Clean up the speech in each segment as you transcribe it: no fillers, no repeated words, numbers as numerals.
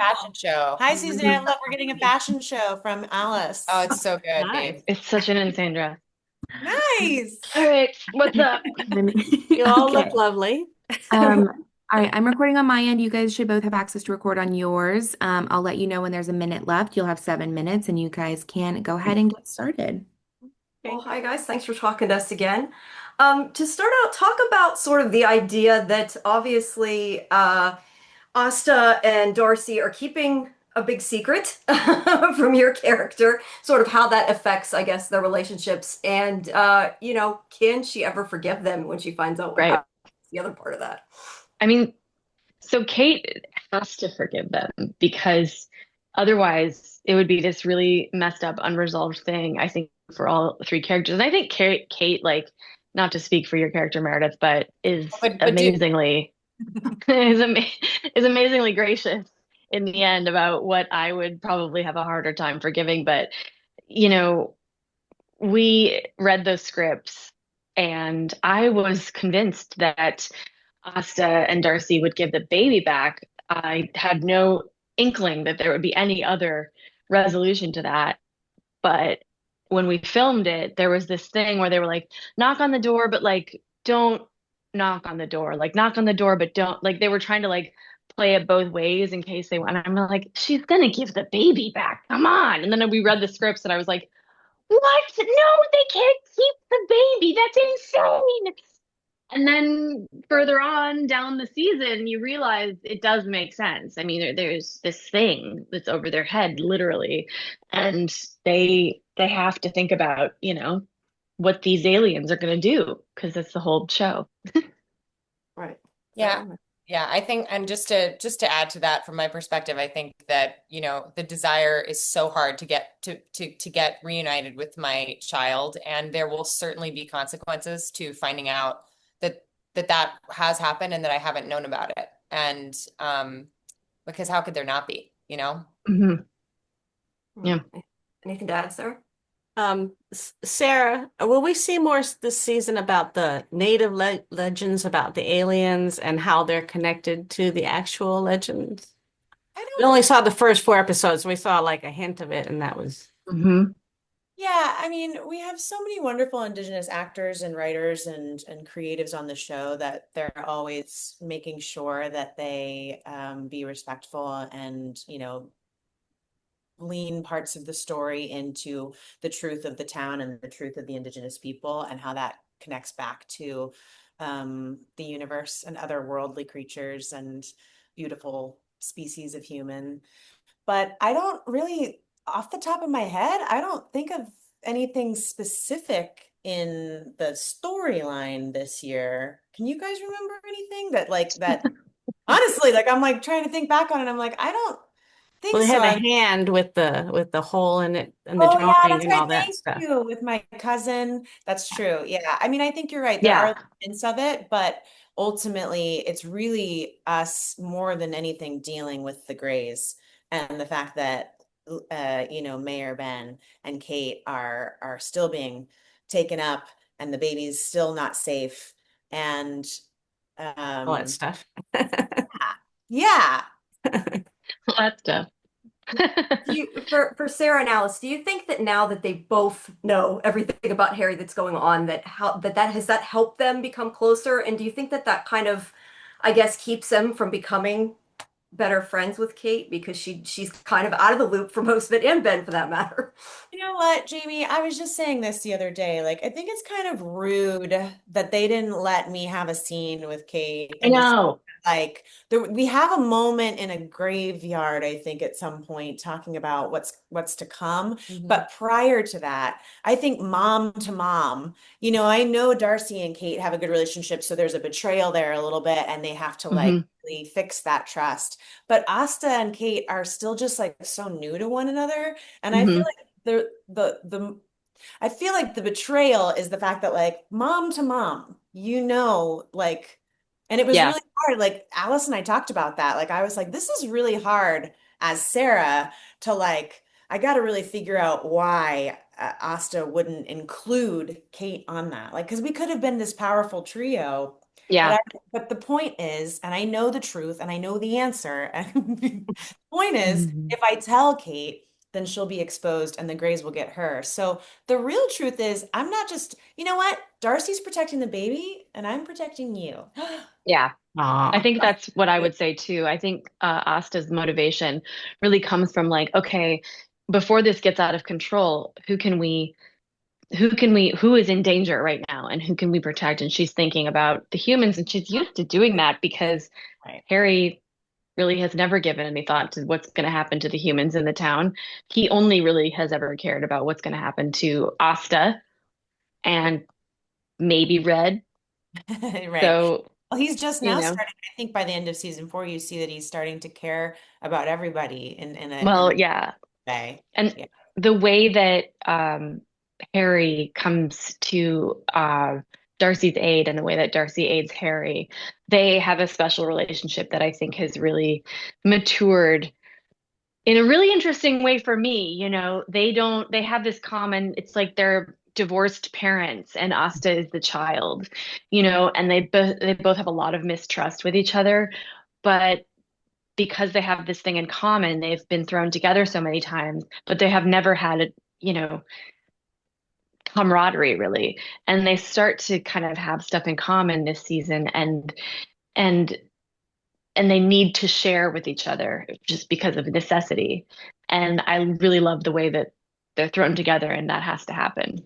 fashion show. Hi, Suzanne. Look, we're getting a fashion show from Oh, Alice. it's so good, babe. Nice. It's such an insane dress. All Nice. right, what's up? You all look Okay. lovely. Um, all right, I'm recording on my end. You guys should both have access to record on yours. I'll let you know when there's a minute left. You'll have 7 minutes, and you guys can go ahead and get started. Well, hi guys, thanks for talking to us again. To start out, talk about sort of the idea that obviously Asta and Darcy are keeping a big secret from your character, sort of how that affects, I guess, their relationships. And can she ever forgive them when she finds out what Right. happened? The other part of that. I mean, so Kate has to forgive them because otherwise it would be this really messed up, unresolved thing, I think, for all three characters. And I think Kate, like, not to speak for your character, Meredith, but is But do amazingly is ama is amazingly gracious in the end about what I would probably have a harder time forgiving. But, you know, we read those scripts and I was convinced that Asta and Darcy would give the baby back. I had no inkling that there would be any other resolution to that. But when we filmed it, there was this thing where they were like, knock on the door, but like, don't knock on the door. Like, knock on the door, but don't. Like, they were trying to like play it both ways in case they want. I'm like, she's gonna give the baby back. Come on. And then we read the scripts and I was like, what? No, they can't keep the baby. That's insane. And then further on down the season, you realize it does make sense. I mean, there's this thing that's over their head, literally, and they have to think about, what these aliens are going to do because that's the whole show. Right. yeah. So, Yeah, I think, and just to add to that from my perspective, I think that, the desire is so hard to get to get reunited with my child, and there will certainly be consequences to finding out that that has happened and that I haven't known about it. And because how could there not be, you know? Hmm. hmm. Yeah. Anything to add, Sarah? Sarah, will we see more this season about the native legends, about the aliens, and how they're connected to the actual legends? I We don't. only saw the first 4 episodes. We saw like a hint of it, and that was. Hmm. Yeah, I mean, we have so many wonderful Indigenous actors and writers and creatives on the show that they're always making sure that they be respectful and, lean parts of the story into the truth of the town and the truth of the Indigenous people and how that connects back to the universe and other worldly creatures and beautiful species of human. But I don't really, off the top of my head, I don't think of anything specific in the storyline this year. Can you guys remember anything that honestly, like I'm like trying to think back on it. I'm like, I don't Well, think they so. had the hand with the hole in it and the Oh yeah, drawing that's and right. all that Thank stuff. you. With my cousin. That's true. Yeah. I mean, I think you're right. There Yeah. are hints of it, but ultimately it's really us more than anything dealing with the Grays and the fact that Mayor Ben and Kate are still being taken up and the baby's still not safe. And All that um stuff. yeah. All that stuff. For Sarah and Alice, do you think that now that they both know everything about Harry that's going on, that has that helped them become closer? And do you think that that kind of, I guess, keeps them from becoming better friends with Kate because she's kind of out of the loop for most of it, and Ben for that matter? You know what, Jamie? I was just saying this the other day. Like, I think it's kind of rude that they didn't let me have a scene with Kate I and just know. like we have a moment in a graveyard, I think, at some point talking about what's to come. Mhm. But prior to that, I think mom to mom, I know Darcy and Kate have a good relationship, so there's a betrayal there a little bit, and they have to like Hmm. really fix that trust. But Asta and Kate are still just like so new to one another. And I feel Hmm. like the I feel like the betrayal is the fact that like mom to mom, like, and it was Yeah. really hard. Like Alice and I talked about that. Like I was like, this is really hard as Sarah to like, I got to really figure out why Asta wouldn't include Kate on that. Like, because we could have been this powerful trio Yeah. But the point is, and I know the truth and I know the answer. And the point is, Mhm. if I tell Kate, then she'll be exposed and the Greys will get her. So the real truth is, I'm not just, you know what? Darcy's protecting the baby and I'm protecting you. Yeah. I Aw. think that's what I would say too. I think Asta's motivation really comes from like, okay, before this gets out of control, who is in danger right now and who can we protect? And she's thinking about the humans and she's used to doing that because Right. Harry really has never given any thought to what's going to happen to the humans in the town. He only really has ever cared about what's going to happen to Asta and maybe Red. Right. So, Well, he's just you now know, starting. I think by the end of season 4, you see that he's starting to care about everybody in well, a yeah. way. And Yeah. the way that Harry comes to Darcy's aid and the way that Darcy aids Harry, they have a special relationship that I think has really matured in a really interesting way for me. They have this common, it's like they're divorced parents and Asta is the child, and they both have a lot of mistrust with each other, but because they have this thing in common, they've been thrown together so many times, but they have never had camaraderie really. And they start to kind of have stuff in common this season and and they need to share with each other just because of necessity. And I really love the way that they're thrown together and that has to happen.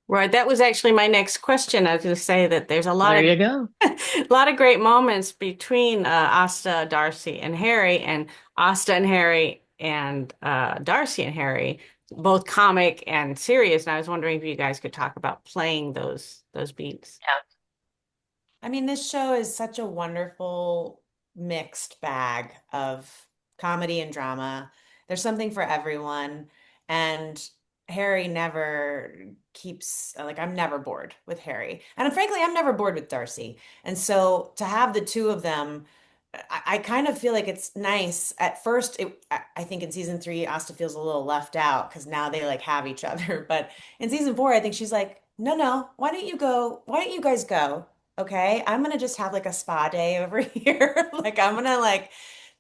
Right, that was actually my next question. I was going to say that there's a lot There of you go. a lot of great moments between Asta, Darcy, and Harry, and Asta and Harry, and Darcy and Harry, both comic and serious. And I was wondering if you guys could talk about playing those beats. I mean, this show is such a wonderful mixed bag of comedy and drama. There's something for everyone. And Harry never keeps, like, I'm never bored with Harry. And frankly, I'm never bored with Darcy. And so to have the two of them, I kind of feel like it's nice. At first, I think in season 3, Asta feels a little left out because now they like have each other. But in season 4, I think she's like, no, no, why don't you go? Why don't you guys go? Okay, I'm gonna just have like a spa day over here. Like I'm gonna like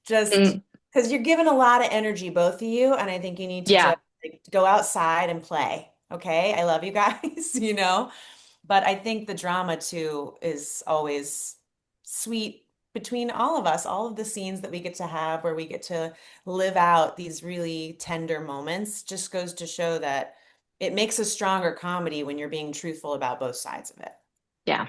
just Mm, because you're giving a lot of energy, both of you, and I think you need to yeah. just like, go outside and play. Okay, I love you guys, But I think the drama too is always sweet between all of us, all of the scenes that we get to have where we get to live out these really tender moments just goes to show that it makes a stronger comedy when you're being truthful about both sides of it. Yeah.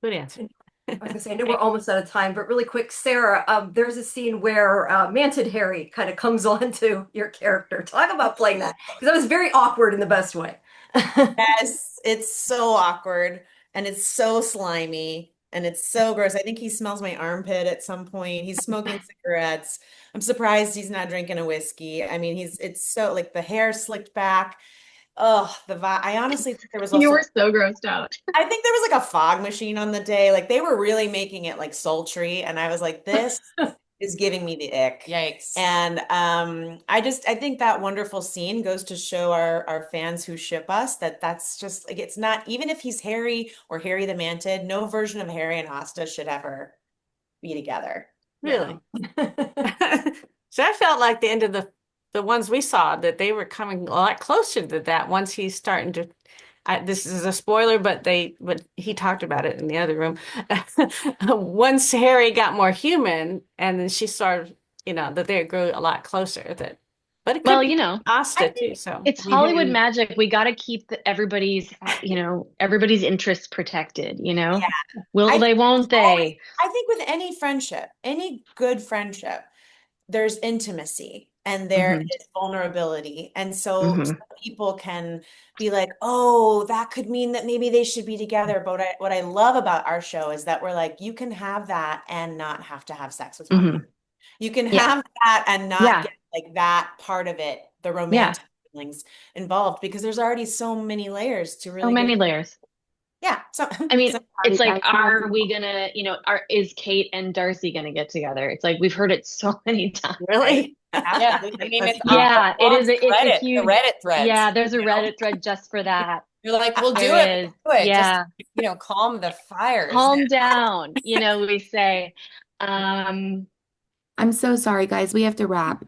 Good answer. I was gonna say, I know we're almost out of time, but really quick, Sarah, there's a scene where Manted Harry kind of comes on to your character. Talk about playing that, because that was very awkward in the best way. Yes, it's so awkward and it's so slimy and it's so gross. I think he smells my armpit at some point. He's smoking cigarettes. I'm surprised he's not drinking a whiskey. I mean, it's so like the hair slicked back. Oh, I honestly think there was You also, were so grossed out. I think there was like a fog machine on the day. Like they were really making it like sultry. And I was like, this is giving me the ick. Yikes. And I think that wonderful scene goes to show our fans who ship us that that's just like it's not even if he's Harry or Harry the Manted, no version of Harry and Asta should ever be together. Really? So I felt like the end of the ones we saw that they were coming a lot closer to that once he's starting to. This is a spoiler, but he talked about it in the other room. Once Harry got more human, and then she started, that they grew a lot closer. But it could Well, be I Asta too. think So it's Hollywood magic. We got to keep everybody's interests protected, yeah, Will I think they, won't they? I think with any friendship, any good friendship, there's intimacy and there Hmm. is vulnerability. And so Hmm. some people can be like, oh, that could mean that maybe they should be together. But what I love about our show is that we're like, you can have that and not have to have sex with one Hmm. another. You can Yeah. have that and not Yeah. get like that part of it, the Yeah. romantic feelings involved, because there's already so many layers to So really give. many layers. Yeah. So, I mean, so it's like, are we gonna, is Kate and Darcy gonna get together? It's like we've heard it so many times. right. really. Yeah, I Absolutely. mean, it's Yeah, it on is. It's a the huge. Reddit threads. Yeah, there's a Reddit thread just for that. You're like, we'll do There it. is. We'll do it. Just, Yeah. calm the fires Calm down. down. We say, um, I'm so sorry, guys. We have to wrap.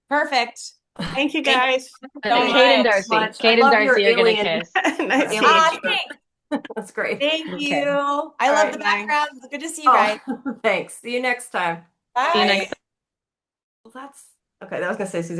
Perfect. Thank you, Thank guys. you so Kate much. and Darcy. I Kate and love your Darcy are gonna alien, kiss. Nice alien seeing Ah, you. thanks. That's great. Thank Okay. you. I All love right, the bye. background. It's good to see you Oh, guys. thanks. See you next time. See you Bye. next Well, that's okay. That was gonna say Susie.